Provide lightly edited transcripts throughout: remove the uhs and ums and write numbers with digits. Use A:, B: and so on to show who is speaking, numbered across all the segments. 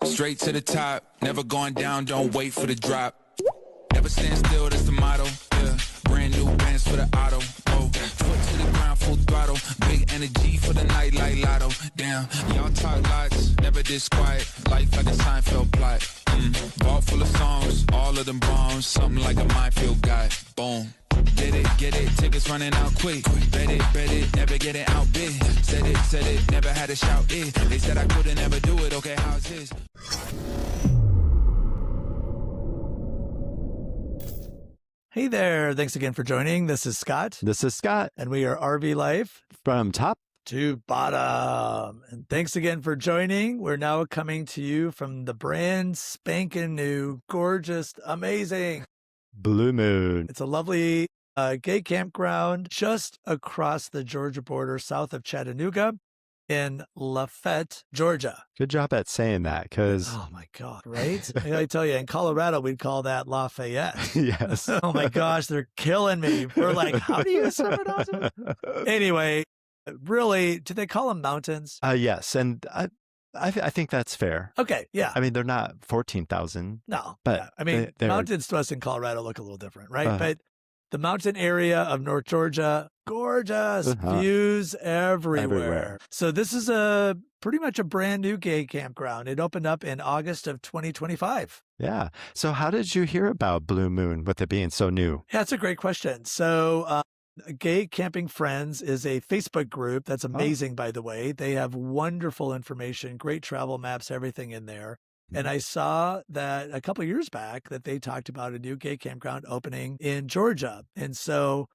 A: Straight to the top, never going down, don't wait for the drop. Never stand still, that's the motto. Yeah, brand new bands for the auto. Oh, foot to the ground, full throttle. Big energy for the night like lotto. Damn, y'all talk lots, never this quiet. Life like a Seinfeld plot. Vault full of songs, all of them bombs. Something like a minefield guy. Boom. Get it, tickets running out quick. Bet it, never get it out big. Said it, never had to shout it. They said I couldn't never do it, okay, how's this?
B: Hey there, thanks again for joining. This is Scott.
C: This is Scott.
B: And we are RV Life.
C: From top
B: to bottom. And thanks again for joining. We're now coming to you from the brand spanking new, gorgeous, amazing
C: Blue Moon.
B: It's a lovely gay campground just across the Georgia border, south of Chattanooga in Lafayette, Georgia.
C: Good job at saying that, because...
B: Oh, my God, right? I tell you, in Colorado, we'd call that Lafayette.
C: Yes.
B: Oh, my gosh, they're killing me. We're like, how do you pronounce it? Anyway, really, do they call them mountains?
C: Yes, and I think that's fair.
B: Okay, yeah.
C: I mean, they're not 14,000.
B: No,
C: but
B: yeah. I mean, mountains to us in Colorado look a little different, right? But the mountain area of North Georgia, gorgeous views everywhere. So this is pretty much a brand new gay campground. It opened up in August of 2025.
C: Yeah. So how did you hear about Blue Moon with it being so new?
B: Yeah, that's a great question. So Gay Camping Friends is a Facebook group that's amazing, by the way. They have wonderful information, great travel maps, everything in there. And I saw that a couple of years back that they talked about a new gay campground opening in Georgia. And so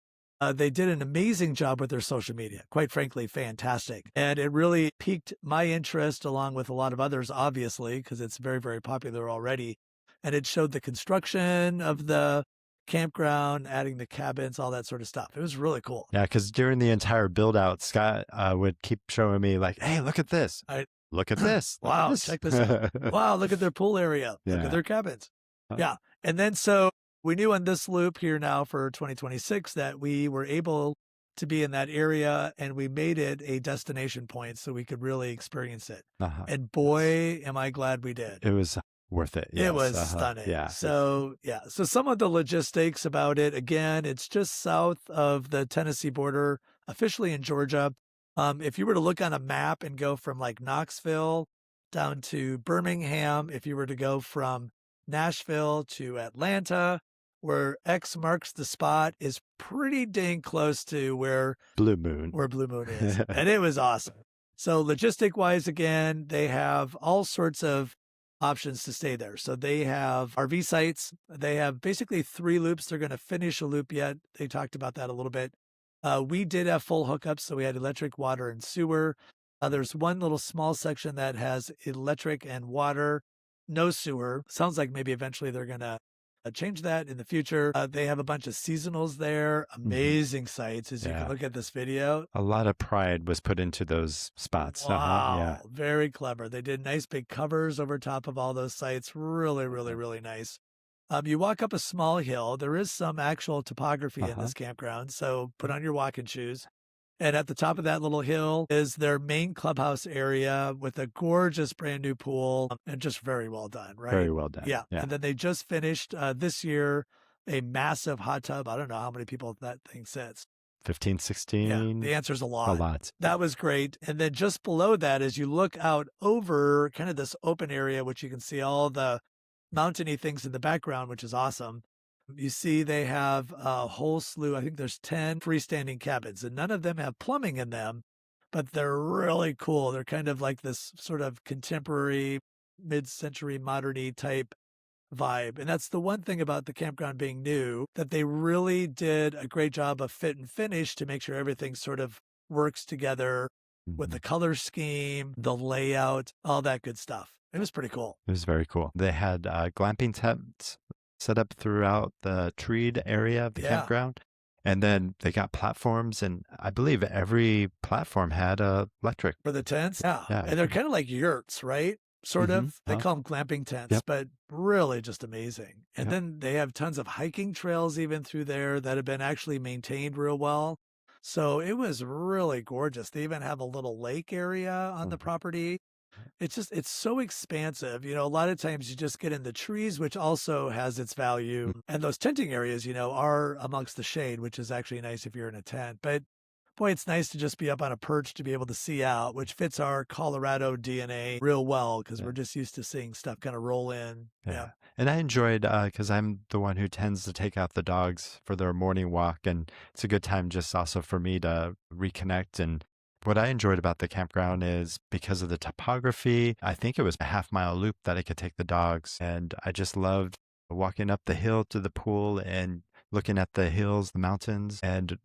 B: they did an amazing job with their social media, quite frankly, fantastic. And it really piqued my interest along with a lot of others, obviously, because it's very, very popular already. And it showed the construction of the campground, adding the cabins, all that sort of stuff. It was really cool.
C: Yeah, because during the entire build out, Scott would keep showing me like, hey, look at this. Look at this.
B: Wow, check this out. Wow, look at their pool area.
C: Yeah.
B: Look at their cabins. Yeah. And then so we knew on this loop here now for 2026 that we were able to be in that area, and we made it a destination point so we could really experience it. And boy, am I glad we did.
C: It was worth it. Yes.
B: It was stunning.
C: Yeah.
B: So some of the logistics about it, again, it's just south of the Tennessee border, officially in Georgia. If you were to look on a map and go from like Knoxville down to Birmingham, if you were to go from Nashville to Atlanta, where X marks the spot, is pretty dang close to where
C: Blue Moon
B: is. And it was awesome. So logistic wise, again, they have all sorts of options to stay there. So they have RV sites. They have basically 3 loops. They're going to finish a loop yet. They talked about that a little bit. We did have full hookups, so we had electric, water, and sewer. There's one little small section that has electric and water, no sewer. Sounds like maybe eventually they're going to change that in the future. They have a bunch of seasonals there, amazing sites, as you can look at this video.
C: A lot of pride was put into those spots.
B: Wow, very clever. They did nice big covers over top of all those sites. Really, really, really nice. You walk up a small hill. There is some actual topography in this campground, so put on your walking shoes. And at the top of that little hill is their main clubhouse area with a gorgeous brand new pool and just very well done, right?
C: Very well done.
B: Yeah. And then they just finished this year a massive hot tub. I don't know how many people that thing sits.
C: 15, 16.
B: Yeah, the answer's a lot.
C: A lot.
B: That was great. And then just below that, as you look out over kind of this open area, which you can see all the mountainy things in the background, which is awesome. You see they have a whole slew, I think there's 10 freestanding cabins, and none of them have plumbing in them, but they're really cool. They're kind of like this sort of contemporary, mid-century, modern-y type vibe. And that's the one thing about the campground being new, that they really did a great job of fit and finish to make sure everything sort of works together with the color scheme, the layout, all that good stuff. It was pretty cool.
C: It was very cool. They had glamping tents set up throughout the treed area of the campground. And then they got platforms, and I believe every platform had electric.
B: For the tents? Yeah. And they're kind of like yurts, right? Sort of. They call them glamping tents, but really just amazing. And then they have tons of hiking trails even through there that have been actually maintained real well. So it was really gorgeous. They even have a little lake area on the property. it's so expansive. A lot of times you just get in the trees, which also has its value.
C: Mm.
B: And those tenting areas, are amongst the shade, which is actually nice if you're in a tent. But boy, it's nice to just be up on a perch to be able to see out, which fits our Colorado DNA real well because
C: Yeah.
B: we're just used to seeing stuff kind of roll in.
C: Yeah. And I enjoyed, because I'm the one who tends to take out the dogs for their morning walk. And it's a good time just also for me to reconnect. And what I enjoyed about the campground is because of the topography, I think it was a half-mile loop that I could take the dogs. And I just loved walking up the hill to the pool and looking at the hills, the mountains, and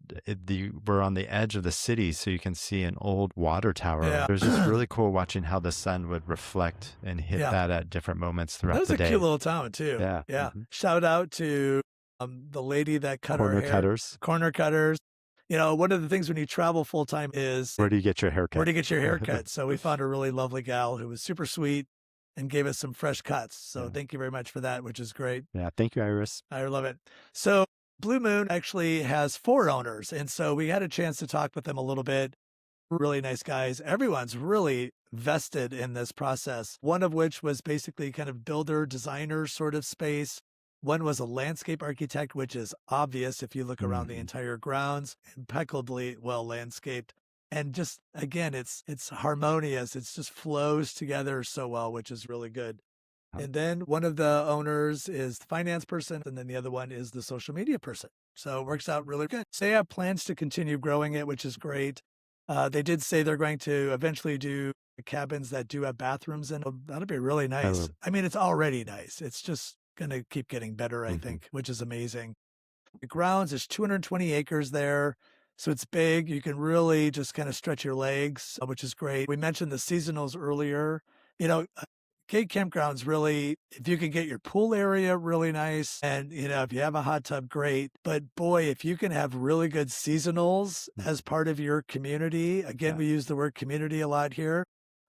C: we're on the edge of the city, so you can see an old water tower.
B: Yeah.
C: It was just really cool watching how the sun would reflect and hit
B: Yeah.
C: that at different moments
B: That
C: throughout
B: was
C: the
B: a
C: day.
B: cute little town too.
C: Yeah.
B: Yeah.
C: Mhm.
B: Shout out to the lady that cut our
C: Corner
B: hair.
C: cutters.
B: Corner cutters. One of the things when you travel full time is
C: Where do you get your haircut?
B: where to get your haircut. So we found a really lovely gal who was super sweet and gave us some fresh cuts. So
C: Yeah.
B: thank you very much for that, which is great.
C: Yeah. Thank you, Iris.
B: I love it. So Blue Moon actually has 4 owners. And so we had a chance to talk with them a little bit. Really nice guys. Everyone's really vested in this process. One of which was basically kind of builder, designer sort of space. One was a landscape architect, which is obvious if you look around the
C: Mhm.
B: entire grounds, impeccably well landscaped. And just again, it's harmonious. It just flows together so well, which is really good. And then one of the owners is the finance person, and then the other one is the social media person. So it works out really good. So they have plans to continue growing it, which is great. They did say they're going to eventually do cabins that do have bathrooms in them. That'll be really nice.
C: love-
B: I mean, it's already nice. It's just going to keep getting better, I
C: Mhm.
B: think, which is amazing. The grounds is 220 acres there. So it's big. You can really just kind of stretch your legs, which is great. We mentioned the seasonals earlier. Gate campgrounds really, if you can get your pool area really nice and, if you have a hot tub, great. But boy, if you can have really good seasonals as part of your community, again,
C: Yeah.
B: we use the word community a lot here.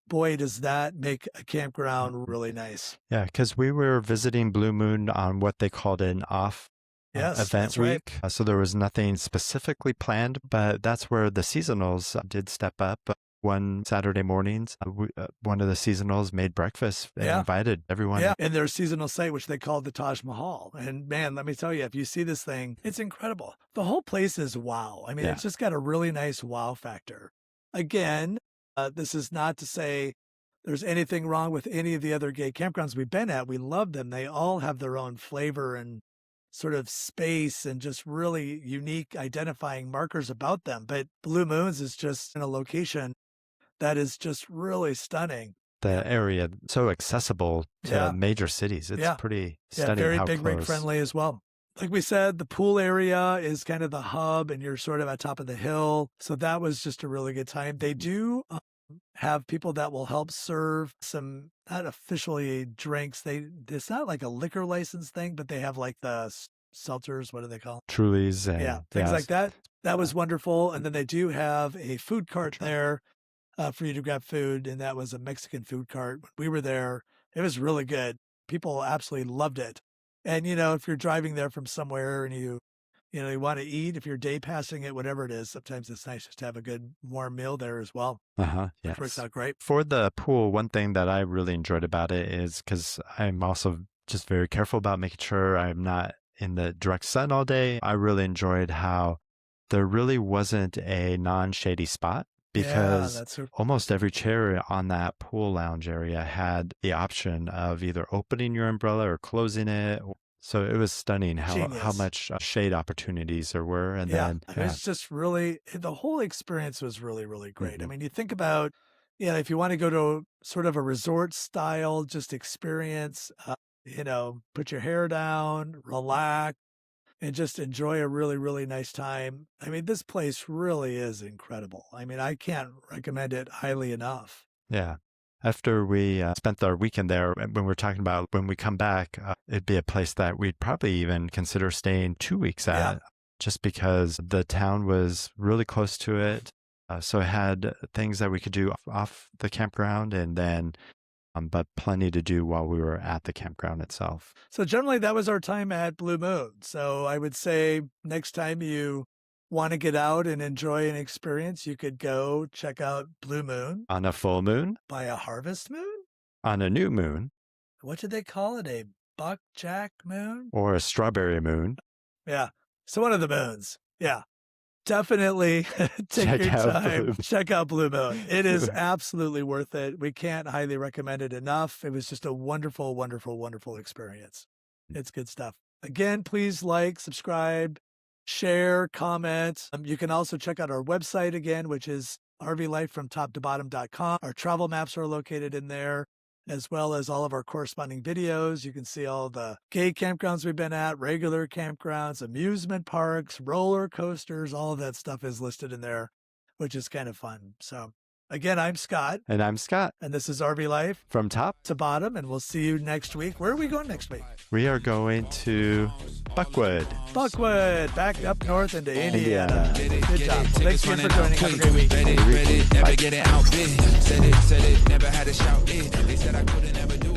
B: Boy, does that make a campground really nice.
C: Yeah, because we were visiting Blue Moon on what they called an off
B: Yes,
C: event
B: that's right.
C: week. So there was nothing specifically planned, but that's where the seasonals did step up. One Saturday mornings, one of the seasonals made breakfast and
B: Yeah.
C: invited everyone.
B: Yeah, and their seasonal site, which they called the Taj Mahal. And man, let me tell you, if you see this thing, it's incredible. The whole place is wow. I mean,
C: Yeah.
B: it's just got a really nice wow factor. Again, this is not to say there's anything wrong with any of the other gay campgrounds we've been at. We love them. They all have their own flavor and sort of space and just really unique identifying markers about them. But Blue Moons is just in a location that is just really stunning.
C: The area so accessible to
B: Yeah.
C: major cities. It's
B: Yeah.
C: pretty
B: Yeah,
C: stunning
B: very
C: how
B: big rig
C: close.
B: friendly as well. Like we said, the pool area is kind of the hub and you're sort of at top of the hill. So that was just a really good time. They do have people that will help serve some, not officially drinks. It's not like a liquor license thing, but they have like the seltzers. What do they call them?
C: Trulies and
B: Yeah, things like that. That was wonderful. And then they do have a food cart there for you to grab food. And that was a Mexican food cart. When we were there, it was really good. People absolutely loved it. And, if you're driving there from somewhere and you want to eat, if you're day passing it, whatever it is, sometimes it's nice just to have a good warm meal there as well.
C: Yes.
B: Which works out great.
C: For the pool, one thing that I really enjoyed about it is because I'm also just very careful about making sure I'm not in the direct sun all day. I really enjoyed how there really wasn't a non-shady spot because
B: that's
C: almost every chair on that pool lounge area had the option of either opening your umbrella or closing it. So it was stunning how
B: Genius.
C: much shade opportunities there were. And then
B: it was just really, the whole experience was really, really great. I
C: Mhm.
B: mean, you think about, if you want to go to sort of a resort style, just experience, put your hair down, relax, and just enjoy a really, really nice time. I mean, this place really is incredible. I mean, I can't recommend it highly enough.
C: Yeah. After we spent our weekend there, when we're talking about when we come back, it'd be a place that we'd probably even consider staying 2 weeks at,
B: Yeah.
C: just because the town was really close to it. So it had things that we could do off the campground and then, but plenty to do while we were at the campground itself.
B: So generally that was our time at Blue Moon. So I would say next time you want to get out and enjoy an experience, you could go check out Blue Moon
C: On a full moon,
B: by a harvest moon.
C: on a new moon,
B: What did they call it? A buckjack moon?
C: or a strawberry moon.
B: Yeah. So one of the moons. Yeah. Definitely take
C: Check
B: your
C: out
B: time.
C: Blue-
B: Check out Blue Moon. It is absolutely worth it. We can't highly recommend it enough. It was just a wonderful, wonderful, wonderful experience. It's good stuff. Again, please like, subscribe, share, comment. You can also check out our website again, which is rvlifefromtoptobottom.com. Our travel maps are located in there, as well as all of our corresponding videos. You can see all the gay campgrounds we've been at, regular campgrounds, amusement parks, roller coasters, all of that stuff is listed in there, which is kind of fun. So again, I'm Scott,
C: And I'm Scott
B: and this is RV Life
C: from Top.
B: to Bottom, and we'll see you next week. Where are we going next week?
C: We are going to Buckwood.
B: Buckwood, back up north into Indiana.
C: Indiana.
B: Good job. Well, thanks again for joining. Have a great week.
A: Ready, never getting outbid. Said it, never had to shout it. They said I couldn't ever do